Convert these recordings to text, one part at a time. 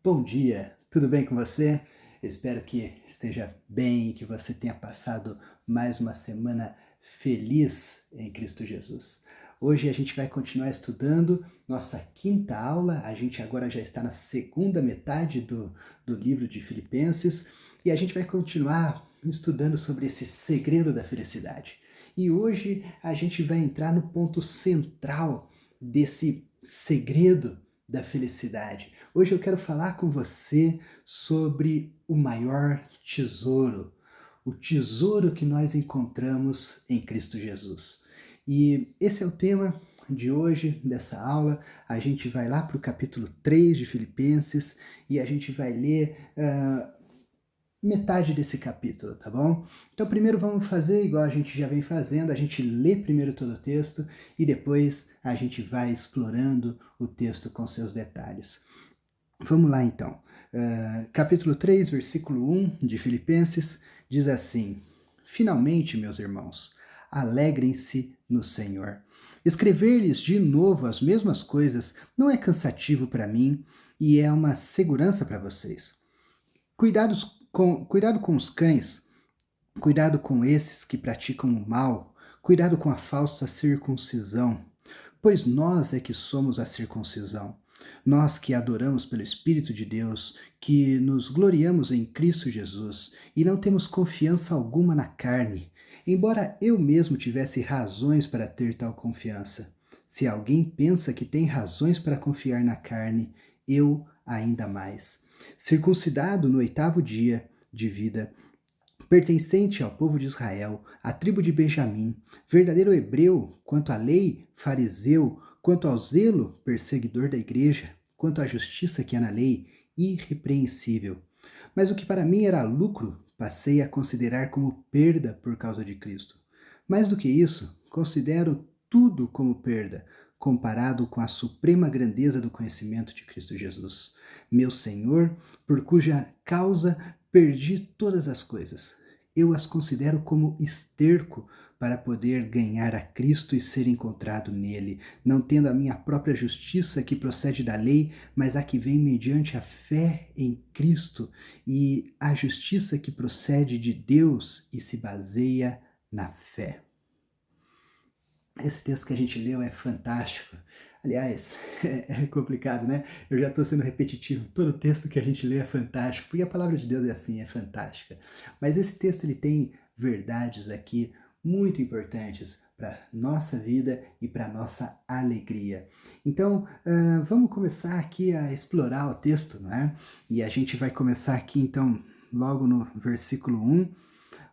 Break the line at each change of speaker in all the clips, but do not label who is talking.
Bom dia, tudo bem com você? Eu espero que esteja bem e que você tenha passado mais uma semana feliz em Cristo Jesus. Hoje a gente vai continuar estudando nossa quinta aula, a gente agora já está na segunda metade do livro de Filipenses e a gente vai continuar estudando sobre esse segredo da felicidade. E hoje a gente vai entrar no ponto central desse segredo da felicidade. Hoje eu quero falar com você sobre o maior tesouro, o tesouro que nós encontramos em Cristo Jesus. E esse é o tema de hoje, dessa aula. A gente vai lá para o capítulo 3 de Filipenses e a gente vai ler metade desse capítulo, tá bom? Então primeiro vamos fazer igual a gente já vem fazendo, a gente lê primeiro todo o texto e depois a gente vai explorando o texto com seus detalhes. Vamos lá então. Capítulo 3, versículo 1 de Filipenses diz assim: Finalmente, meus irmãos, alegrem-se no Senhor. Escrever-lhes de novo as mesmas coisas não é cansativo para mim e é uma segurança para vocês. Cuidado com os cães, cuidado com esses que praticam o mal, cuidado com a falsa circuncisão, pois nós é que somos a circuncisão. Nós que adoramos pelo Espírito de Deus, que nos gloriamos em Cristo Jesus e não temos confiança alguma na carne, embora eu mesmo tivesse razões para ter tal confiança. Se alguém pensa que tem razões para confiar na carne, eu ainda mais. Circuncidado no 8º dia de vida, pertencente ao povo de Israel, à tribo de Benjamim, verdadeiro hebreu, quanto à lei, fariseu, quanto ao zelo, perseguidor da igreja, quanto à justiça que há na lei, irrepreensível. Mas o que para mim era lucro, passei a considerar como perda por causa de Cristo. Mais do que isso, considero tudo como perda, comparado com a suprema grandeza do conhecimento de Cristo Jesus, meu Senhor, por cuja causa perdi todas as coisas. Eu as considero como esterco para poder ganhar a Cristo e ser encontrado nele, não tendo a minha própria justiça que procede da lei, mas a que vem mediante a fé em Cristo, e a justiça que procede de Deus e se baseia na fé. Esse texto que a gente leu é fantástico. Aliás, é complicado, né? Eu já estou sendo repetitivo. Todo texto que a gente lê é fantástico, porque a palavra de Deus é assim, é fantástica. Mas esse texto ele tem verdades aqui muito importantes para nossa vida e para nossa alegria. Então, vamos começar aqui a explorar o texto, não é? E a gente vai começar aqui, então, logo no versículo 1,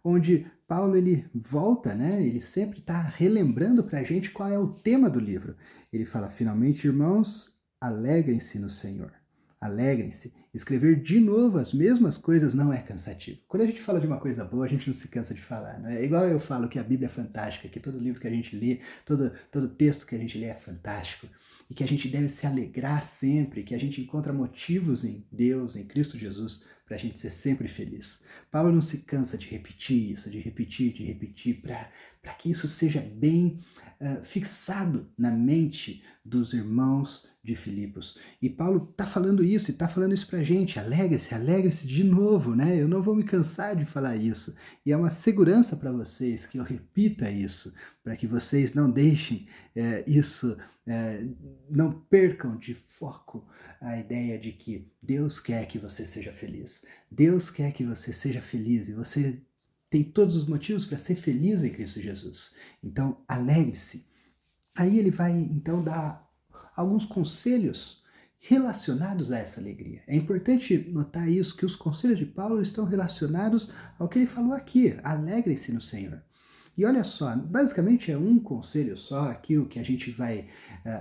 onde Paulo ele volta, né? Ele sempre está relembrando para a gente qual é o tema do livro. Ele fala: finalmente, irmãos, alegrem-se no Senhor. Alegrem-se. Escrever de novo as mesmas coisas não é cansativo. Quando a gente fala de uma coisa boa, a gente não se cansa de falar. Né? É igual eu falo que a Bíblia é fantástica, que todo livro que a gente lê, todo texto que a gente lê é fantástico. E que a gente deve se alegrar sempre, que a gente encontra motivos em Deus, em Cristo Jesus, para a gente ser sempre feliz. Paulo não se cansa de repetir isso, de repetir, para que isso seja bem fixado na mente dos irmãos de Filipos. E Paulo está falando isso, e está falando isso para a gente. Alegre-se, alegre-se de novo, né? Eu não vou me cansar de falar isso. E é uma segurança para vocês que eu repita isso, para que vocês não deixem isso, não percam de foco a ideia de que Deus quer que você seja feliz. Deus quer que você seja feliz e você tem todos os motivos para ser feliz em Cristo Jesus. Então, alegre-se. Aí ele vai, então, dar alguns conselhos relacionados a essa alegria. É importante notar isso, que os conselhos de Paulo estão relacionados ao que ele falou aqui. Alegre-se no Senhor. E olha só, basicamente é um conselho só aqui o que a gente vai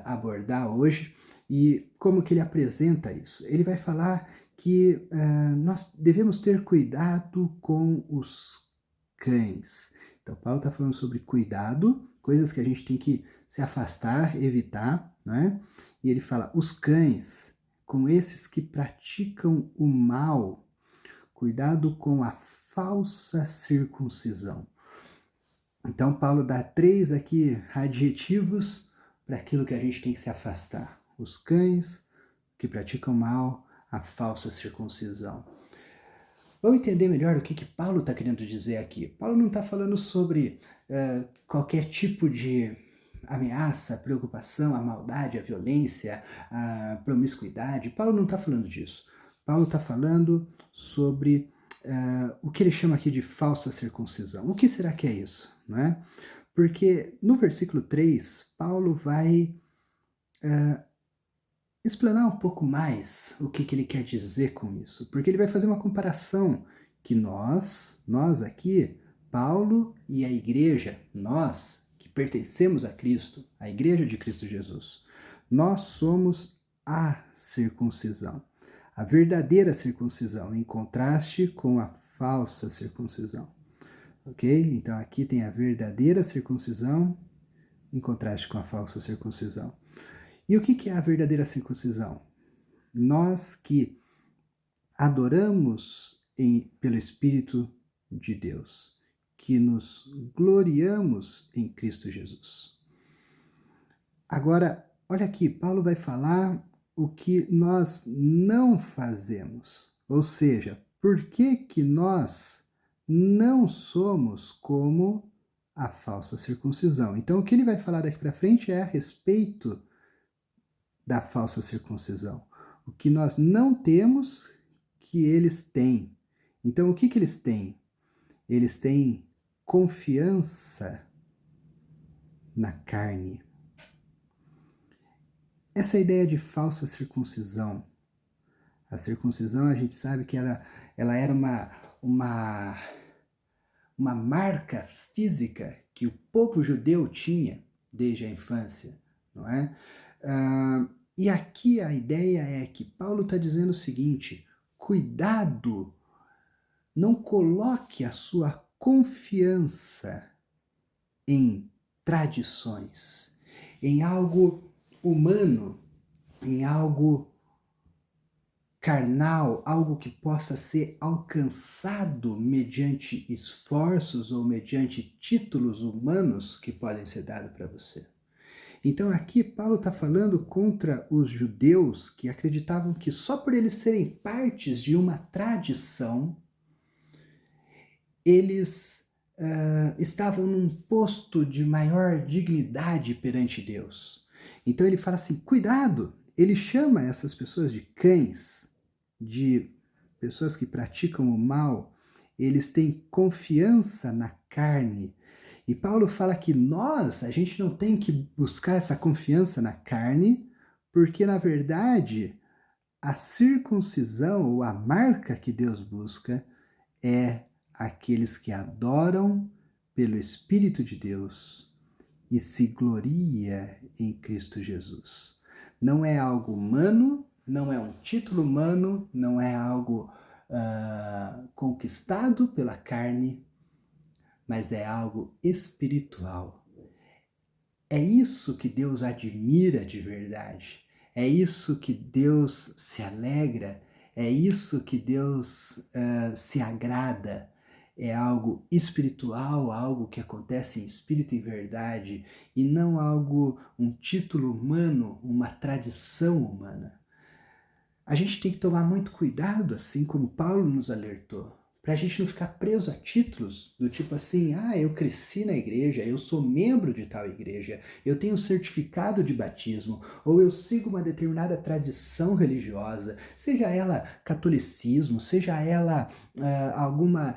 abordar hoje e como que ele apresenta isso. Ele vai falar que nós devemos ter cuidado com os cães. Então, Paulo está falando sobre cuidado, coisas que a gente tem que se afastar, evitar, né? E ele fala, os cães, com esses que praticam o mal, cuidado com a falsa circuncisão. Então, Paulo dá 3 aqui adjetivos para aquilo que a gente tem que se afastar. Os cães que praticam mal, a falsa circuncisão. Vamos entender melhor o que Paulo está querendo dizer aqui. Paulo não está falando sobre qualquer tipo de ameaça, preocupação, a maldade, a violência, a promiscuidade. Paulo não está falando disso. Paulo está falando sobre o que ele chama aqui de falsa circuncisão. O que será que é isso? Não é? Porque no versículo 3, Paulo vai explanar um pouco mais o que ele quer dizer com isso. Porque ele vai fazer uma comparação que nós aqui, Paulo e a igreja, nós que pertencemos a Cristo, a igreja de Cristo Jesus, nós somos a circuncisão. A verdadeira circuncisão, em contraste com a falsa circuncisão. Ok? Então aqui tem a verdadeira circuncisão em contraste com a falsa circuncisão. E o que é a verdadeira circuncisão? Nós que adoramos pelo Espírito de Deus, que nos gloriamos em Cristo Jesus. Agora, olha aqui, Paulo vai falar o que nós não fazemos, ou seja, por que nós não somos como a falsa circuncisão. Então, o que ele vai falar daqui para frente é a respeito da falsa circuncisão. O que nós não temos, que eles têm. Então, o que eles têm? Eles têm confiança na carne. Essa ideia de falsa circuncisão, a circuncisão a gente sabe que ela era uma marca física que o povo judeu tinha desde a infância, não é? E aqui a ideia é que Paulo está dizendo o seguinte: cuidado, não coloque a sua confiança em tradições, em algo humano, em algo carnal, algo que possa ser alcançado mediante esforços ou mediante títulos humanos que podem ser dados para você. Então aqui Paulo está falando contra os judeus que acreditavam que só por eles serem partes de uma tradição, eles estavam num posto de maior dignidade perante Deus. Então ele fala assim, cuidado, ele chama essas pessoas de cães, de pessoas que praticam o mal, eles têm confiança na carne. E Paulo fala que a gente não tem que buscar essa confiança na carne, porque na verdade a circuncisão ou a marca que Deus busca é aqueles que adoram pelo Espírito de Deus e se gloria em Cristo Jesus. Não é algo humano, não é um título humano, não é algo conquistado pela carne, mas é algo espiritual. É isso que Deus admira de verdade. É isso que Deus se alegra. É isso que Deus se agrada. É algo espiritual, algo que acontece em espírito e verdade, e não algo, um título humano, uma tradição humana. A gente tem que tomar muito cuidado, assim como Paulo nos alertou, para a gente não ficar preso a títulos do tipo assim, eu cresci na igreja, eu sou membro de tal igreja, eu tenho um certificado de batismo, ou eu sigo uma determinada tradição religiosa, seja ela catolicismo, seja ela alguma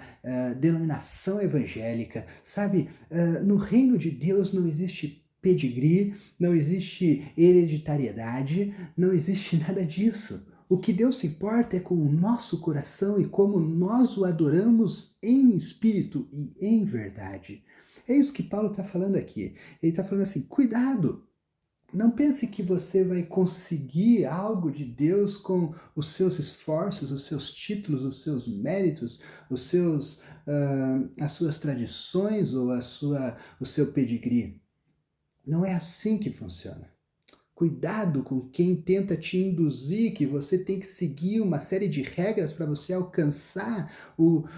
denominação evangélica, sabe? No reino de Deus não existe pedigree, não existe hereditariedade, não existe nada disso. O que Deus se importa é com o nosso coração e como nós o adoramos em espírito e em verdade. É isso que Paulo está falando aqui. Ele está falando assim, cuidado! Não pense que você vai conseguir algo de Deus com os seus esforços, os seus títulos, os seus méritos, as suas tradições ou o seu pedigree. Não é assim que funciona. Cuidado com quem tenta te induzir que você tem que seguir uma série de regras para você alcançar o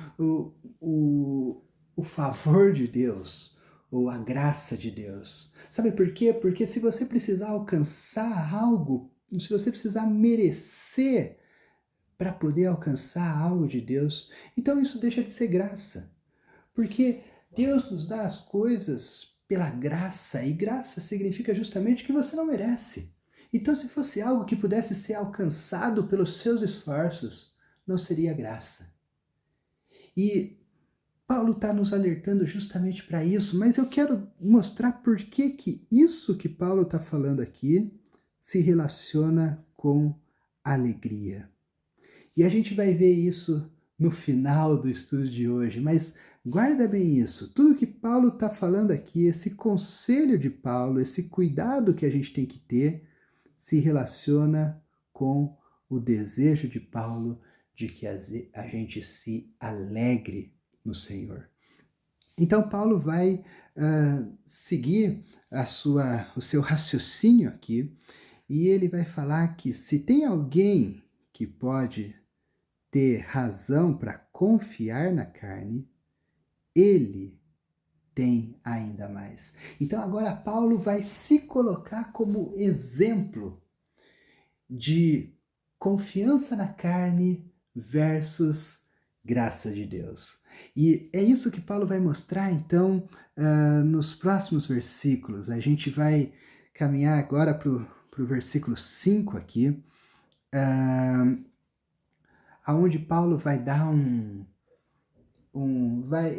favor de Deus ou a graça de Deus. Sabe por quê? Porque se você precisar alcançar algo, se você precisar merecer para poder alcançar algo de Deus, então isso deixa de ser graça. Porque Deus nos dá as coisas pela graça, e graça significa justamente que você não merece. Então, se fosse algo que pudesse ser alcançado pelos seus esforços, não seria graça. E Paulo está nos alertando justamente para isso, mas eu quero mostrar por que isso que Paulo está falando aqui se relaciona com alegria. E a gente vai ver isso no final do estudo de hoje, mas guarda bem isso. Tudo que Paulo está falando aqui, esse conselho de Paulo, esse cuidado que a gente tem que ter, se relaciona com o desejo de Paulo de que a gente se alegre no Senhor. Então, Paulo vai seguir o seu raciocínio aqui, e ele vai falar que se tem alguém que pode ter razão para confiar na carne, ele tem ainda mais. Então agora Paulo vai se colocar como exemplo de confiança na carne versus graça de Deus. E é isso que Paulo vai mostrar então nos próximos versículos. A gente vai caminhar agora para o versículo 5 aqui, aonde Paulo vai dar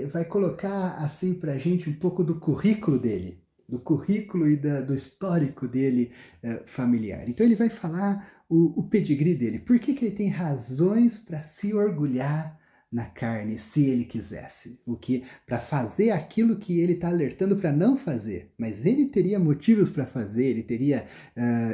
vai colocar assim para a gente um pouco do currículo dele, do currículo e do histórico dele familiar. Então ele vai falar o pedigree dele, por que ele tem razões para se orgulhar na carne, se ele quisesse, o que para fazer aquilo que ele está alertando para não fazer, mas ele teria motivos para fazer,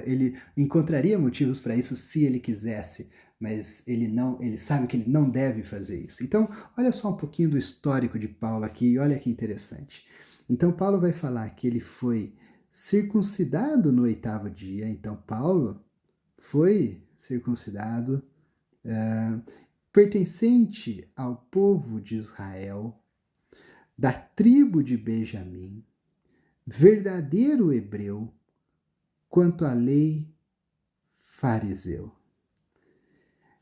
ele encontraria motivos para isso se ele quisesse, mas ele sabe que ele não deve fazer isso. Então, olha só um pouquinho do histórico de Paulo aqui, olha que interessante. Então, Paulo vai falar que ele foi circuncidado no 8º dia. Então, Paulo foi circuncidado, pertencente ao povo de Israel, da tribo de Benjamim, verdadeiro hebreu, quanto à lei, fariseu.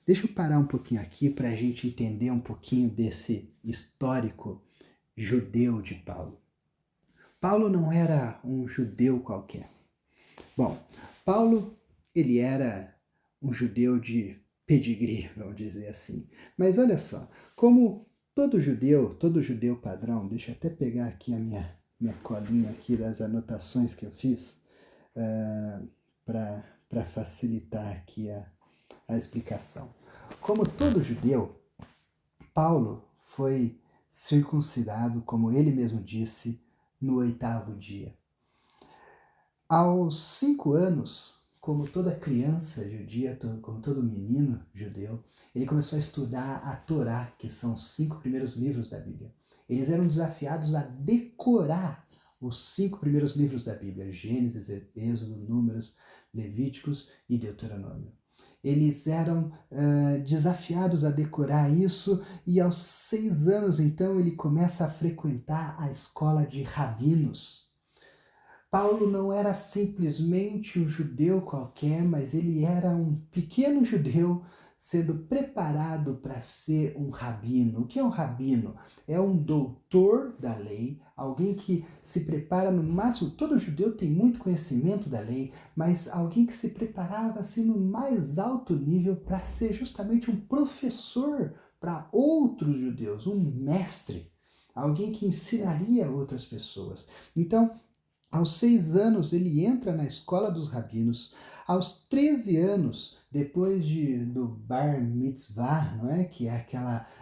Deixa eu parar um pouquinho aqui para a gente entender um pouquinho desse histórico judeu de Paulo. Paulo não era um judeu qualquer. Bom, Paulo, ele era um judeu de pedigree, vamos dizer assim. Mas olha só, como todo judeu padrão, deixa eu até pegar aqui a minha colinha aqui das anotações que eu fiz para facilitar aqui a explicação. Como todo judeu, Paulo foi circuncidado, como ele mesmo disse, no 8º dia. Aos 5 anos, como toda criança judia, como todo menino judeu, ele começou a estudar a Torá, que são os 5 primeiros livros da Bíblia. Eles eram desafiados a decorar os 5 primeiros livros da Bíblia: Gênesis, Êxodo, Números, Levíticos e Deuteronômio. Eles eram desafiados a decorar isso, e aos 6 anos, então, ele começa a frequentar a escola de rabinos. Paulo não era simplesmente um judeu qualquer, mas ele era um pequeno judeu sendo preparado para ser um rabino. O que é um rabino? É um doutor da lei, alguém que se prepara no máximo. Todo judeu tem muito conhecimento da lei, mas alguém que se preparava assim no mais alto nível para ser justamente um professor para outros judeus, um mestre, alguém que ensinaria outras pessoas. Então, aos 6 anos, ele entra na escola dos rabinos. Aos 13 anos, depois do bar mitzvah, não é? Que é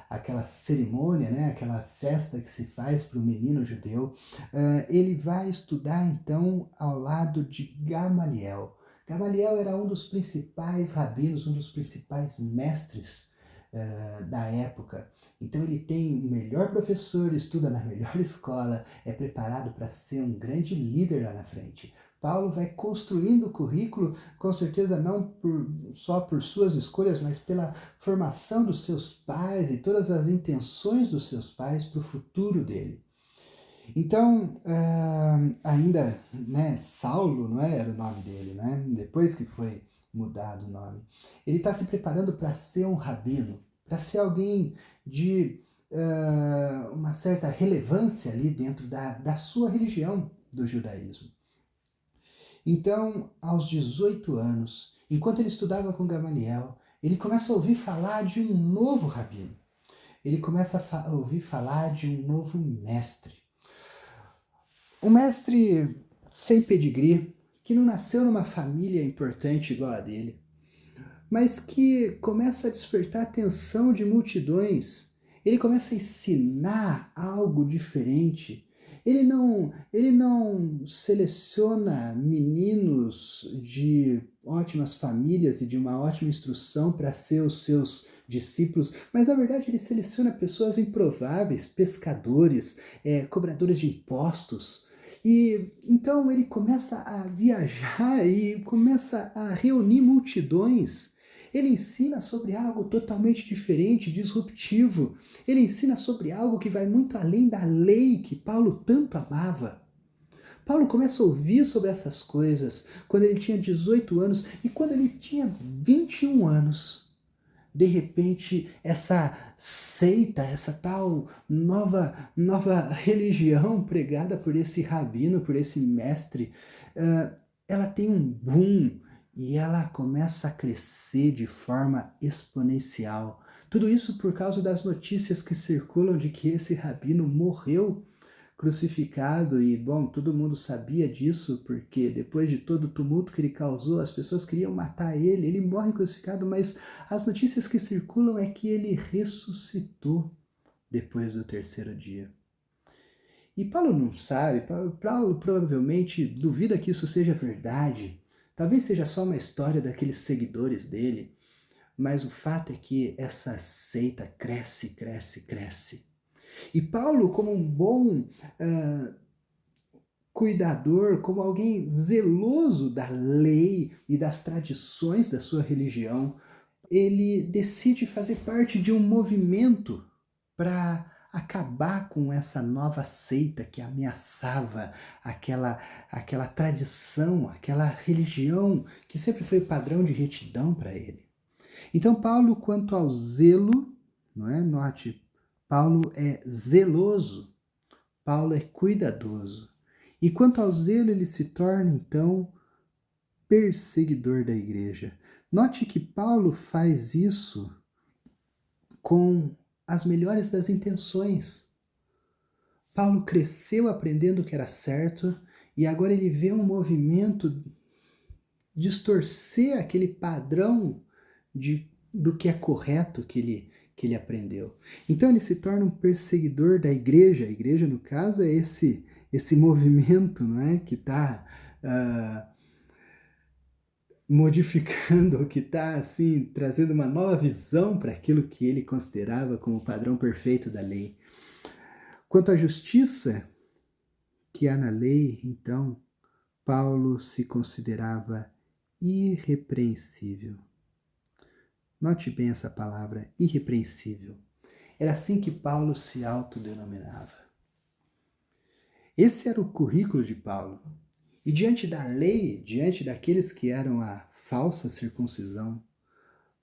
aquela cerimônia, né? Aquela festa que se faz para o menino judeu, ele vai estudar, então, ao lado de Gamaliel. Gamaliel era um dos principais rabinos, um dos principais mestres da época. Então ele tem o melhor professor, estuda na melhor escola, é preparado para ser um grande líder lá na frente. Paulo vai construindo o currículo, com certeza não só por suas escolhas, mas pela formação dos seus pais e todas as intenções dos seus pais para o futuro dele. Então, ainda, né, Saulo, não é, era o nome dele, né? Depois que foi mudado o nome. Ele está se preparando para ser um rabino, para ser alguém de uma certa relevância ali dentro da sua religião do judaísmo. Então, aos 18 anos, enquanto ele estudava com Gamaliel, ele começa a ouvir falar de um novo rabino. Ele começa a ouvir falar de um novo mestre. Um mestre sem pedigree, que não nasceu numa família importante igual a dele, mas que começa a despertar a atenção de multidões. Ele começa a ensinar algo diferente. Ele não seleciona meninos de ótimas famílias e de uma ótima instrução para ser os seus discípulos, mas na verdade ele seleciona pessoas improváveis, pescadores, cobradores de impostos. E então ele começa a viajar e começa a reunir multidões. Ele ensina sobre algo totalmente diferente, disruptivo. Ele ensina sobre algo que vai muito além da lei que Paulo tanto amava. Paulo começa a ouvir sobre essas coisas quando ele tinha 18 anos e quando ele tinha 21 anos. De repente, essa seita, essa tal nova religião pregada por esse rabino, por esse mestre, ela tem um boom e ela começa a crescer de forma exponencial. Tudo isso por causa das notícias que circulam de que esse rabino morreu crucificado e, bom, todo mundo sabia disso, porque depois de todo o tumulto que ele causou, as pessoas queriam matar ele, ele morre crucificado, mas as notícias que circulam é que ele ressuscitou depois do terceiro dia. E Paulo não sabe, Paulo provavelmente duvida que isso seja verdade, talvez seja só uma história daqueles seguidores dele, mas o fato é que essa seita cresce, cresce, cresce. E Paulo, como um bom cuidador, como alguém zeloso da lei e das tradições da sua religião, ele decide fazer parte de um movimento para acabar com essa nova seita que ameaçava aquela tradição, aquela religião que sempre foi o padrão de retidão para ele. Então Paulo, quanto ao zelo, não é? Note, Paulo é zeloso, Paulo é cuidadoso. E quanto ao zelo, ele se torna então perseguidor da igreja. Note que Paulo faz isso com as melhores das intenções. Paulo cresceu aprendendo o que era certo e agora ele vê um movimento distorcer aquele padrão do que é correto que ele aprendeu. Então ele se torna um perseguidor da igreja. A igreja, no caso, é esse movimento, não é, que está modificando, que está assim, trazendo uma nova visão para aquilo que ele considerava como o padrão perfeito da lei. Quanto à justiça que há na lei, então, Paulo se considerava irrepreensível. Note bem essa palavra, irrepreensível. Era assim que Paulo se autodenominava. Esse era o currículo de Paulo. E diante da lei, diante daqueles que eram a falsa circuncisão,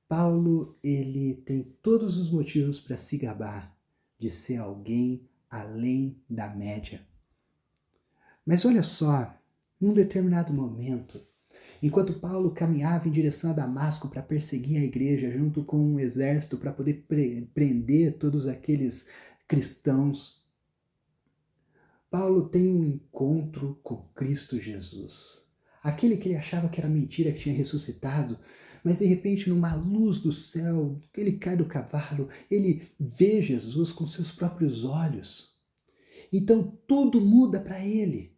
Paulo, ele tem todos os motivos para se gabar de ser alguém além da média. Mas olha só, num determinado momento, enquanto Paulo caminhava em direção a Damasco para perseguir a igreja junto com um exército para poder prender todos aqueles cristãos, Paulo tem um encontro com Cristo Jesus. Aquele que ele achava que era mentira, que tinha ressuscitado, mas de repente, numa luz do céu, ele cai do cavalo, ele vê Jesus com seus próprios olhos. Então tudo muda para ele.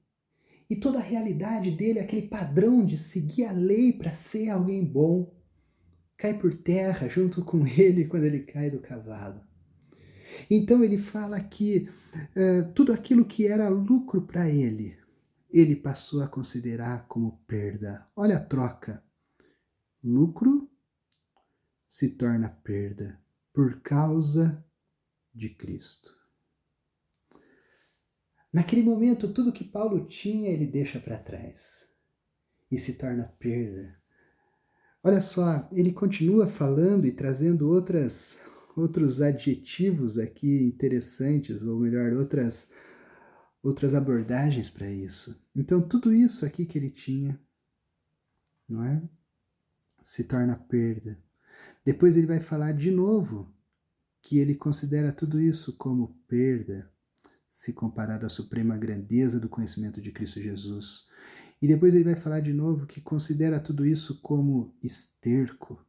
E toda a realidade dele, aquele padrão de seguir a lei para ser alguém bom, cai por terra junto com ele quando ele cai do cavalo. Então ele fala que tudo aquilo que era lucro para ele, ele passou a considerar como perda. Olha a troca. Lucro se torna perda por causa de Cristo. Naquele momento, tudo que Paulo tinha, ele deixa para trás e se torna perda. Olha só, ele continua falando e trazendo outros adjetivos aqui interessantes, ou melhor, outras abordagens para isso. Então, tudo isso aqui que ele tinha, não é? Se torna perda. Depois ele vai falar de novo que ele considera tudo isso como perda, se comparado à suprema grandeza do conhecimento de Cristo Jesus. E depois ele vai falar de novo que considera tudo isso como esterco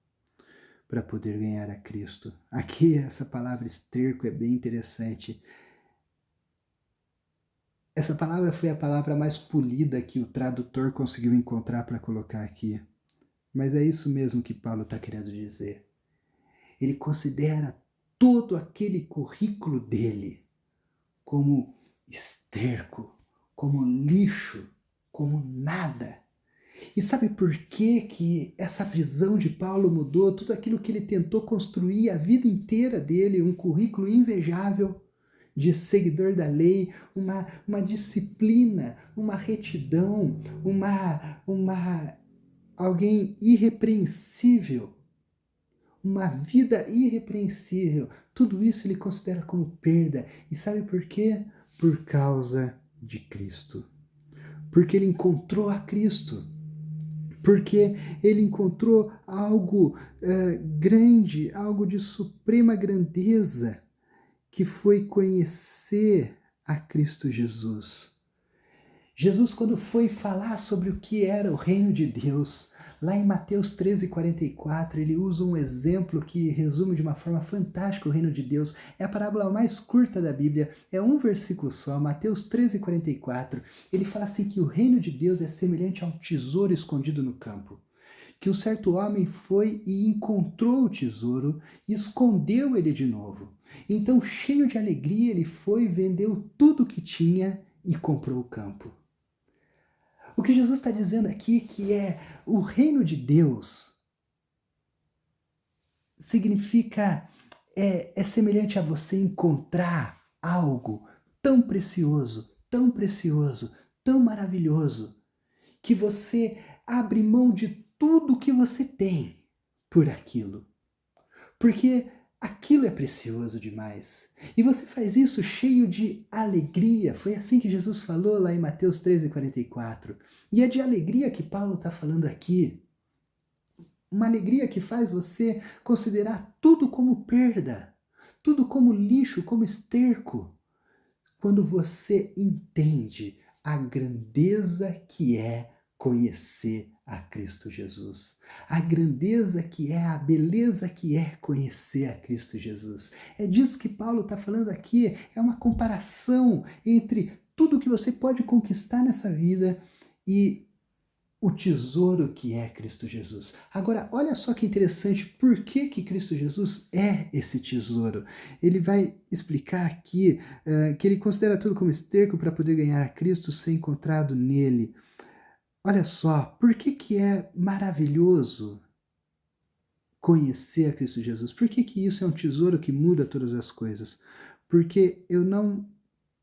para poder ganhar a Cristo. Aqui essa palavra esterco é bem interessante. Essa palavra foi a palavra mais polida que o tradutor conseguiu encontrar para colocar aqui. Mas é isso mesmo que Paulo está querendo dizer. Ele considera todo aquele currículo dele como esterco, como lixo, como nada. E sabe por que essa visão de Paulo mudou? Tudo aquilo que ele tentou construir a vida inteira dele, um currículo invejável de seguidor da lei, uma disciplina, uma retidão, alguém irrepreensível, uma vida irrepreensível. Tudo isso ele considera como perda. E sabe por quê? Por causa de Cristo. Porque ele encontrou a Cristo. Porque ele encontrou algo grande, algo de suprema grandeza, que foi conhecer a Cristo Jesus. Jesus, quando foi falar sobre o que era o reino de Deus, lá em Mateus 13:44, ele usa um exemplo que resume de uma forma fantástica o reino de Deus. É a parábola mais curta da Bíblia, é um versículo só, Mateus 13:44. Ele fala assim que o reino de Deus é semelhante a um tesouro escondido no campo. Que um certo homem foi e encontrou o tesouro e escondeu ele de novo. Então, cheio de alegria, ele foi, vendeu tudo o que tinha e comprou o campo. O que Jesus está dizendo aqui que é o reino de Deus significa, é semelhante a você encontrar algo tão precioso, tão maravilhoso, que você abre mão de tudo que você tem por aquilo. Porque aquilo é precioso demais. E você faz isso cheio de alegria. Foi assim que Jesus falou lá em Mateus 13:44. E é de alegria que Paulo está falando aqui. Uma alegria que faz você considerar tudo como perda, tudo como lixo, como esterco, quando você entende a grandeza que é conhecer a Cristo Jesus. A grandeza que é, a beleza que é conhecer a Cristo Jesus. É disso que Paulo está falando aqui. É uma comparação entre tudo que você pode conquistar nessa vida e o tesouro que é Cristo Jesus. Agora, olha só que interessante, por que Cristo Jesus é esse tesouro? Ele vai explicar aqui que ele considera tudo como esterco para poder ganhar a Cristo, ser encontrado nele. Olha só, por que é maravilhoso conhecer a Cristo Jesus? Por que isso é um tesouro que muda todas as coisas? Porque eu não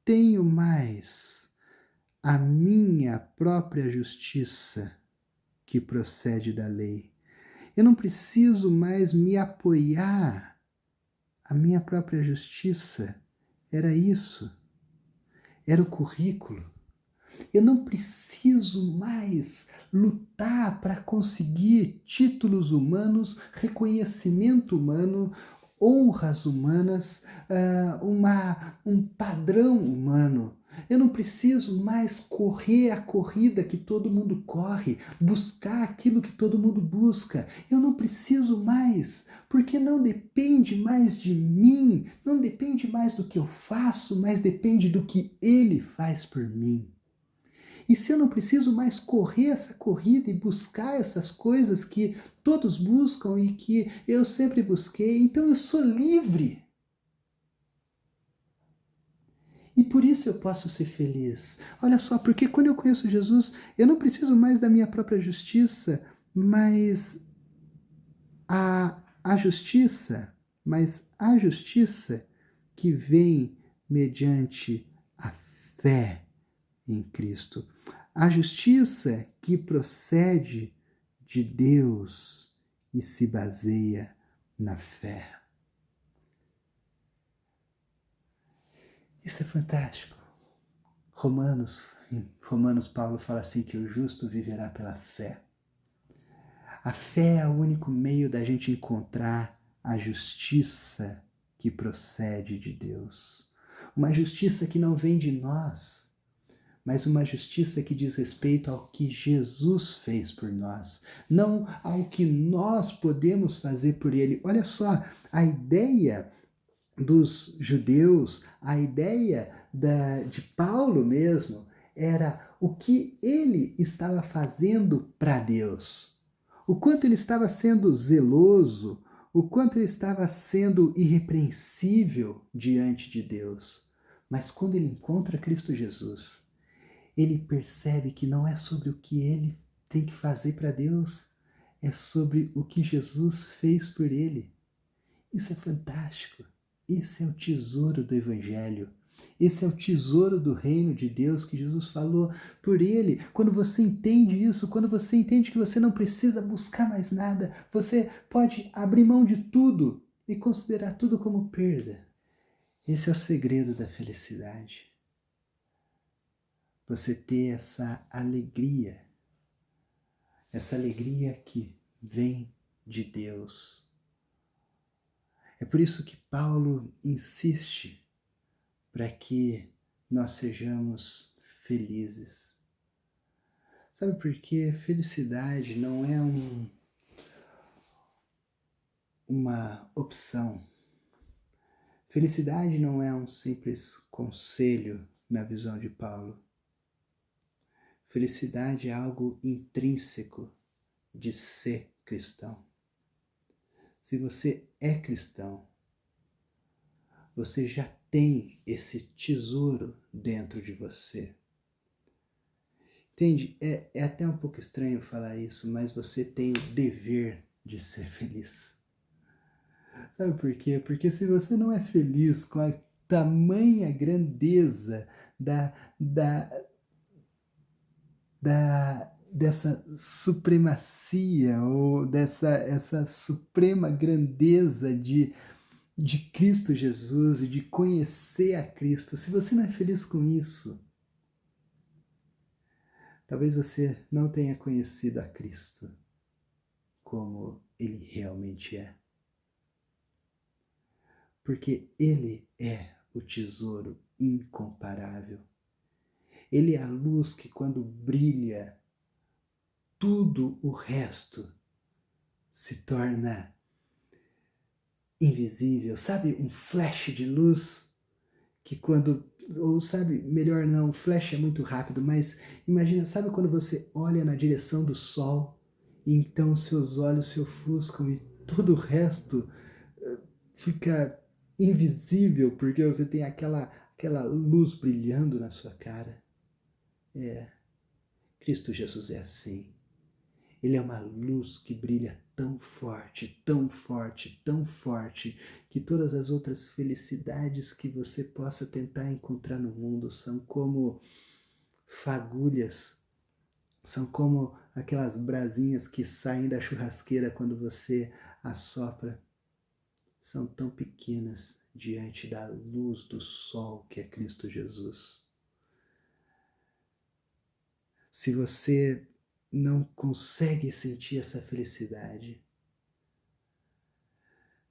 tenho mais a minha própria justiça que procede da lei. Eu não preciso mais me apoiar à minha própria justiça. Era isso. Era o currículo. Eu não preciso mais lutar para conseguir títulos humanos, reconhecimento humano, honras humanas, um padrão humano. Eu não preciso mais correr a corrida que todo mundo corre, buscar aquilo que todo mundo busca. Eu não preciso mais, porque não depende mais de mim, não depende mais do que eu faço, mas depende do que Ele faz por mim. E se eu não preciso mais correr essa corrida e buscar essas coisas que todos buscam e que eu sempre busquei, então eu sou livre. E por isso eu posso ser feliz. Olha só, porque quando eu conheço Jesus, eu não preciso mais da minha própria justiça, mas a justiça, que vem mediante a fé em Cristo. A justiça que procede de Deus e se baseia na fé. Isso é fantástico. Em Romanos, Paulo fala assim que o justo viverá pela fé. A fé é o único meio da gente encontrar a justiça que procede de Deus. Uma justiça que não vem de nós, mas uma justiça que diz respeito ao que Jesus fez por nós, não ao que nós podemos fazer por Ele. Olha só, a ideia dos judeus, a ideia de Paulo mesmo, era o que ele estava fazendo para Deus. O quanto ele estava sendo zeloso, o quanto ele estava sendo irrepreensível diante de Deus. Mas quando ele encontra Cristo Jesus, ele percebe que não é sobre o que ele tem que fazer para Deus, é sobre o que Jesus fez por ele. Isso é fantástico. Esse é o tesouro do Evangelho. Esse é o tesouro do reino de Deus que Jesus falou por ele. Quando você entende isso, quando você entende que você não precisa buscar mais nada, você pode abrir mão de tudo e considerar tudo como perda. Esse é o segredo da felicidade. Você ter essa alegria que vem de Deus. É por isso que Paulo insiste para que nós sejamos felizes. Sabe por quê? Felicidade não é uma opção. Felicidade não é um simples conselho na visão de Paulo. Felicidade é algo intrínseco de ser cristão. Se você é cristão, você já tem esse tesouro dentro de você. Entende? É até um pouco estranho falar isso, mas você tem o dever de ser feliz. Sabe por quê? Porque se você não é feliz com a tamanha grandeza dessa supremacia ou essa suprema grandeza de Cristo Jesus e de conhecer a Cristo, se você não é feliz com isso, talvez você não tenha conhecido a Cristo como Ele realmente é. Porque Ele é o tesouro incomparável. Ele é a luz que, quando brilha, tudo o resto se torna invisível. Sabe, um flash de luz que ou sabe, melhor não, flash é muito rápido, mas imagina, sabe quando você olha na direção do sol e então seus olhos se ofuscam e todo o resto fica invisível porque você tem aquela luz brilhando na sua cara? Cristo Jesus é assim. Ele é uma luz que brilha tão forte, tão forte, tão forte, que todas as outras felicidades que você possa tentar encontrar no mundo são como fagulhas, são como aquelas brasinhas que saem da churrasqueira quando você assopra. São tão pequenas diante da luz do sol que é Cristo Jesus. Se você não consegue sentir essa felicidade,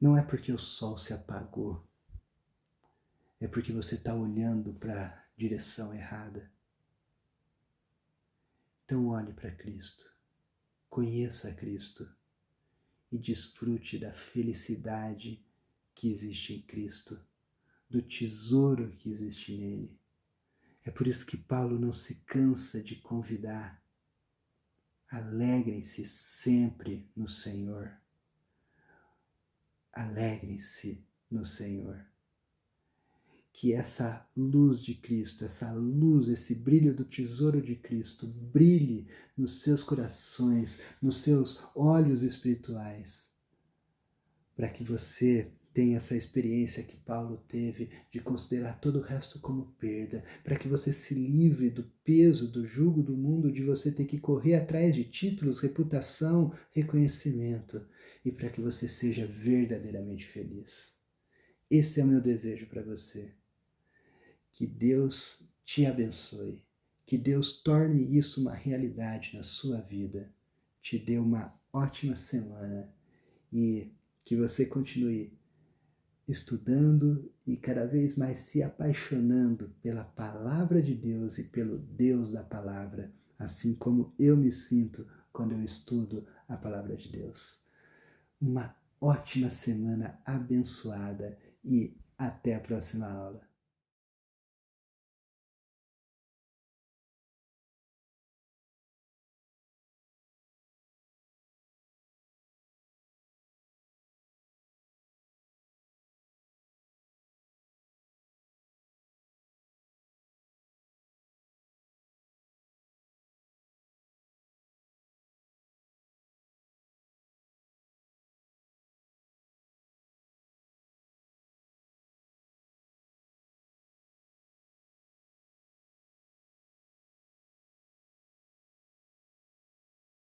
não é porque o sol se apagou, é porque você está olhando para a direção errada. Então olhe para Cristo, conheça Cristo e desfrute da felicidade que existe em Cristo, do tesouro que existe nele. É por isso que Paulo não se cansa de convidar. Alegrem-se sempre no Senhor. Alegrem-se no Senhor. Que essa luz de Cristo, essa luz, esse brilho do tesouro de Cristo brilhe nos seus corações, nos seus olhos espirituais, para que você tenha essa experiência que Paulo teve de considerar todo o resto como perda, para que você se livre do peso, do jugo do mundo, de você ter que correr atrás de títulos, reputação, reconhecimento, e para que você seja verdadeiramente feliz. Esse é o meu desejo para você. Que Deus te abençoe. Que Deus torne isso uma realidade na sua vida. Te dê uma ótima semana e que você continue estudando e cada vez mais se apaixonando pela palavra de Deus e pelo Deus da palavra, assim como eu me sinto quando eu estudo a palavra de Deus. Uma ótima semana abençoada e até a próxima aula.